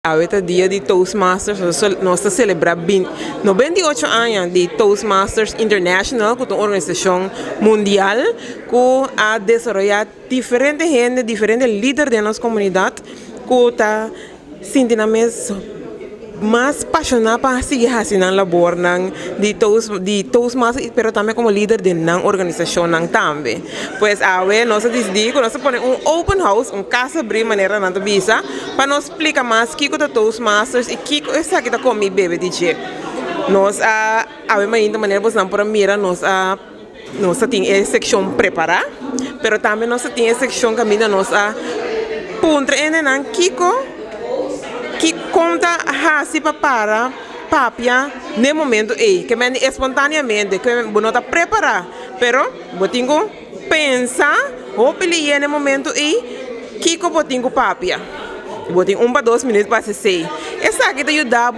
Ahorita dia de Toastmasters, nós celebramos 98 anos de Toastmasters International, que é uma organização mundial que ha desarrollado diferentes gente, diferentes líderes da nossa comunidade, que está sentindo mais apaixonado para seguir fazendo a labor de Toastmasters, mas também como líder de uma organização também. Pois agora nós decidimos que nós ponemos open house, casa abrir maneira na visa, para nos explicar mais o que é Toastmasters e o que é que come bebê DJ. Nós agora ainda maneira você não pode mirar nós temos a secção preparar, mas também nós temos a secção que nós ponta em Kiko que conta assim para papia no momento que espontaneamente que não está preparado, pero botingo pensa ou peli no momento que botingo papia, botingo 1 para 2 minutos para se essa aqui te ajuda a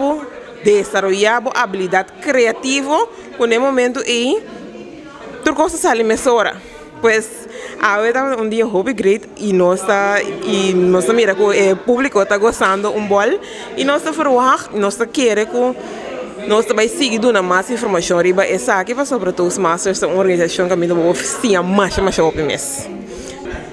desarrollar a habilidade criativa no momento tu coisa sale mesora. Pues ahora un día hobby great y nos mira que el público está gozando bol y nos quiere que nos vai seguir dando mais informação riba essa aqui para sobre Toastmasters, uma organização que a minha oficina mais shopping mês.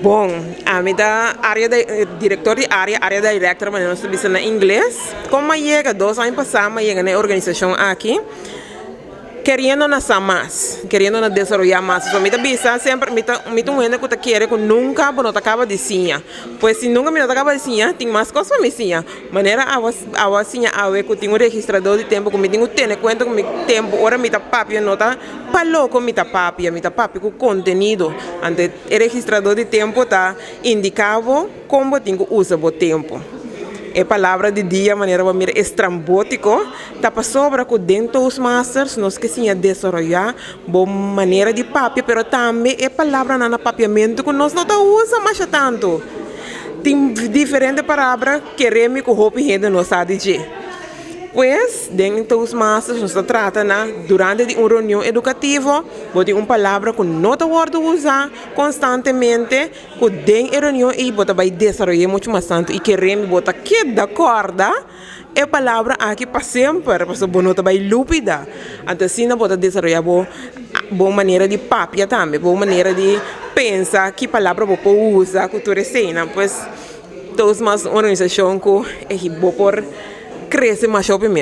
Bom, a minha área de diretor de área director, mas nós estamos na inglês. Como chega 2 anos passados, chega na organização aqui. Querendo nascer mais, querendo desenvolver mais. Então, me avisa sempre, me gente que quer que nunca não acaba de sinha. Pois se nunca me acaba de sinha, tem mais coisas para me sinha. Maneira a sinha a que tenho um registrador de tempo, que me tenho ter conta com meu tempo, ora me tá papia nota, para louco me tá papia com conteúdo. Ante o registrador de tempo tá indicado como tenho usa o tempo. A palavra de dia, maneira de estrambótico, está para sobra com dentro dos masters, nós que sim a desenvolver boa maneira de papel, mas também a palavra na papiamento que nós não usa mais tanto. Tem diferentes palavras que queremos que o roupa rende nós a dizer. Pois, dentro dos masters, nós tratamos durante uma reunião educativa, botar uma palavra que não pode usar constantemente, que dentro da reunião e botar vai desenvolver muito mais tanto e queremos botar que de acordo a palavra aqui para sempre, para que não vai lúpida. Então, assim, não pode desenvolver boa maneira de papia também, boa maneira de pensar que palavra você usa, que tu recena. Pois, todos mais organização que é boa por crescer mais shopping mesmo.